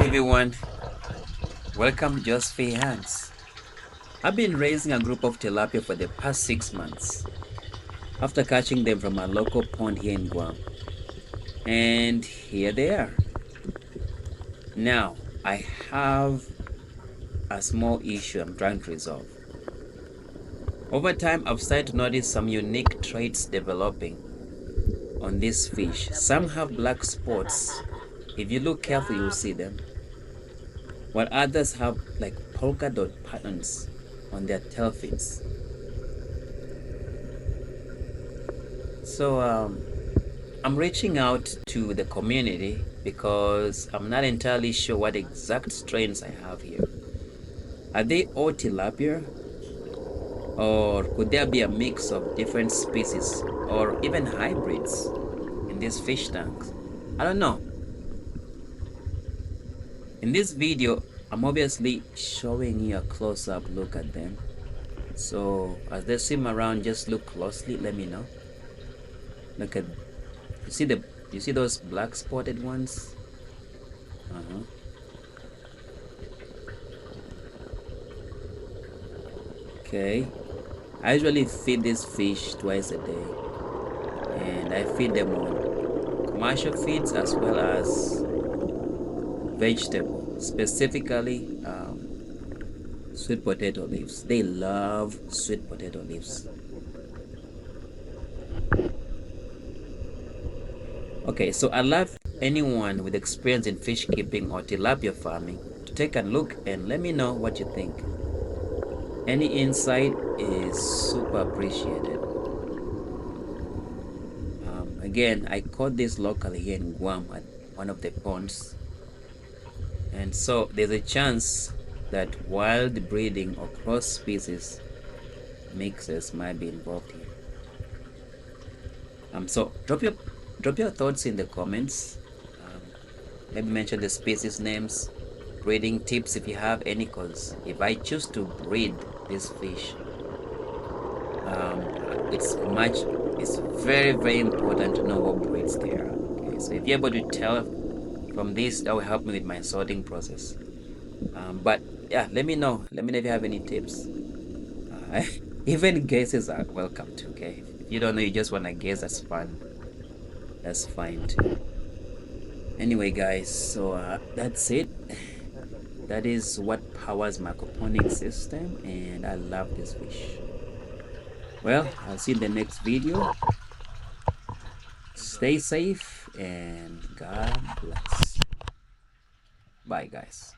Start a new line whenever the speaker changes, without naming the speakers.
everyone, welcome to Just Free Hands. I've been raising a group of tilapia for the past 6 months after catching them from a local pond here in Guam. And here they are. Now, I have a small issue I'm trying to resolve. Over time, I've started to notice some unique traits developing on these fish. Some have black spots. If you look carefully, you'll see them. While others have like polka dot patterns on their tail fins. So I'm reaching out to the community because I'm not entirely sure what exact strains I have here. Are they all tilapia? Or could there be a mix of different species or even hybrids in these fish tanks? I don't know. In this video, I'm obviously showing you a close-up look at them. So as they swim around, just look closely, let me know. Look at, you see those black spotted ones? Okay, I usually feed these fish twice a day, and I feed them on commercial feeds as well as vegetable, specifically sweet potato leaves. They love sweet potato leaves. Okay, so I'd love anyone with experience in fish keeping or tilapia farming to take a look and let me know what you think. Any insight is super appreciated. Again, I caught this locally here in Guam at one of the ponds. And so there's a chance that wild breeding or cross species mixes might be involved here. So drop your thoughts in the comments. Maybe mention the species names, breeding tips if you have any, because if I choose to breed this fish, it's very important to know what breeds they are. Okay, so if you're able to tell from this, that will help me with my sorting process. But yeah, let me know if you have any tips. Even guesses are welcome too. Okay, if you don't know, you just want to guess, that's fun, that's fine too. Anyway guys, so that's it. That is what powers my aquaponics system, and I love this fish. Well, I'll see you in the next video. Stay safe and God bless. Bye guys.